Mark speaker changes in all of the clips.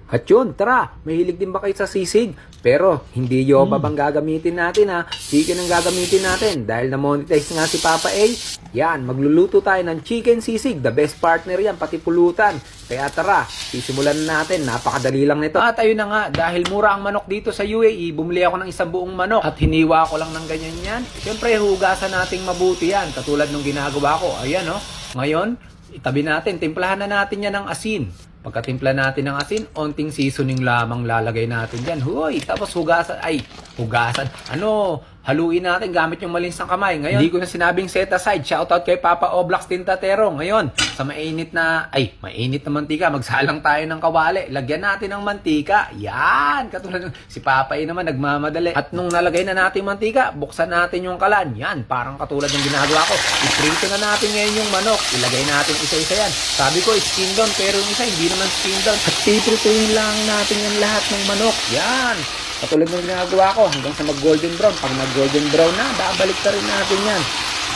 Speaker 1: At yun, tara, mahilig din ba kayo sa sisig? Pero hindi yoba bang gagamitin natin ha? Chicken ang gagamitin natin dahil na-monetize nga si Papa A. Yan, magluluto tayo ng chicken sisig. The best partner yan, pati pulutan. Kaya tara, sisimulan na natin. Napakadali lang nito. At ayun na nga, dahil mura ang manok dito sa UAE, bumili ako ng isang buong manok at hiniwa ko lang ng ganyan yan. Siyempre, hugasan nating mabuti yan. Katulad nung ginagawa ko. Ayan oh. Ngayon, itabi natin. Timplahan na natin yan ng asin. Pagkatimpla natin ng asin, onting seasoning lamang lalagay natin dyan. Huy! Tapos hugasan. Haluin natin gamit yung malinsang kamay. Ngayon, hindi ko na sinabing set aside. Shoutout kay Papa Oblax Tintatero. Ngayon, sa mainit na mantika, magsalang tayo ng kawali. Lagyan natin ng mantika. Yan! Katulad si Papa A naman, nagmamadali. At nung nalagay na natin mantika, buksan natin yung kalan. Yan, parang katulad ng ginagawa ko. Iprito na natin ngayon yung manok. Ilagay natin isa-isa yan. Sabi ko, skin down, pero yung isa, hindi naman skin down. At piprituin lang natin yung lahat ng manok. Yan! Katulad ng ginagawa ko hanggang sa mag-golden brown. Pag nag-golden brown na, babalik na rin natin yan.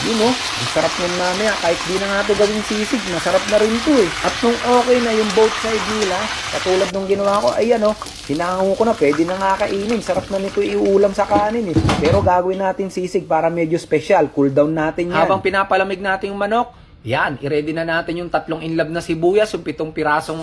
Speaker 1: Yun oh, ang sarap yan mamaya. Kahit di na nga ito gawing sisig, masarap na rin ito eh. At nung okay na yung both side nila, katulad nung ginawa ko, ayan oh, hinango ko na, pwede na nga kainin. Sarap na nito iulam sa kanin eh. Pero gagawin natin sisig para medyo special. Cool down natin yan. Habang pinapalamig natin yung manok, yan, i-ready na natin yung 3 inlab na sibuyas, yung 7 pirasong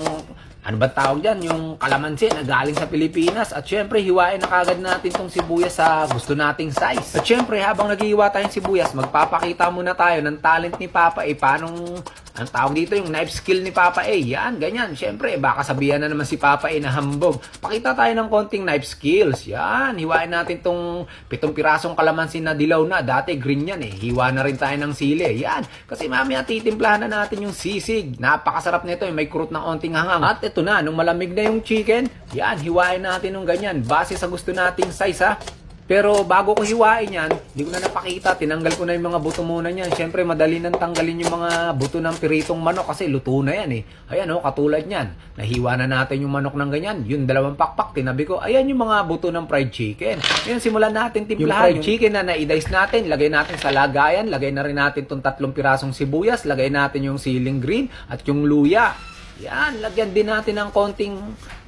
Speaker 1: ano ba tawag dyan? Yung kalamansi na galing sa Pilipinas. At syempre, hiwain na kagad natin tong sibuyas sa gusto nating size. At syempre, habang naghihiwa tayong sibuyas, magpapakita muna tayo ng talent ni Papa A. Paanong, ang tawag dito, yung knife skill ni Papa A. Yan, ganyan. Syempre, baka sabihan na naman si Papa A na hambog. Pakita tayo ng konting knife skills. Yan, hiwain natin tong 7 pirasong kalamansi na dilaw na. Dati green yan eh. Hiwa na rin tayo ng sili. Yan, kasi mamaya titimplahan na natin yung sisig. Napakasarap nito. May kurot ng onting hangang. At ito na, nung malamig na yung chicken, yan, hiwain natin ng ganyan. Base sa gusto nating size ha. Pero bago ko hiwain yan, hindi ko na napakita. Tinanggal ko na yung mga buto muna niyan. Siyempre, madali nang tanggalin yung mga buto ng piritong manok kasi luto na yan eh. Ayan oh, katulad yan. Nahiwa na natin yung manok ng ganyan. Yung 2 pakpak, tinabi ko. Ayan yung mga buto ng fried chicken. Ngayon, simulan natin timplahan. Yung fried chicken na na-dice natin, lagay natin sa lagayan. Lagay na rin natin itong 3 pirasong sibuyas. Lagay natin yung siling green at yung luya. Yan, lagyan din natin ng konting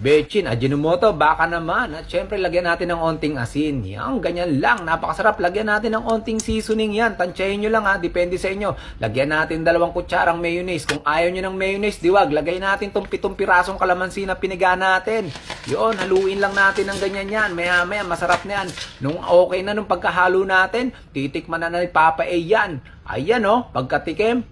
Speaker 1: bechin, ajinomoto, baka naman. At syempre, lagyan natin ng onting asin. Yan, ganyan lang. Napakasarap. Lagyan natin ng onting seasoning yan. Tansyahin nyo lang ha. Depende sa inyo. Lagyan natin 2 kutsarang mayonnaise. Kung ayaw nyo ng mayonnaise, diwag. Lagay natin itong 7 pirasong kalamansi na piniga natin. Yun, haluin lang natin ng ganyan yan. Maya-maya, masarap na yan. Nung okay na nung pagkahalo natin, titikman na ni Papa A yan. Ayan oh, pagkatikim.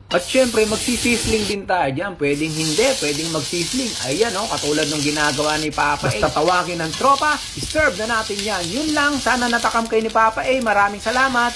Speaker 1: At syempre, magsisisling din tayo dyan. Pwedeng hindi, pwedeng magsisling. Ayan o, katulad ng ginagawa ni Papa A. Basta tawagin ng tropa, serve na natin yan. Yun lang, sana natakam kayo ni Papa A. Maraming salamat.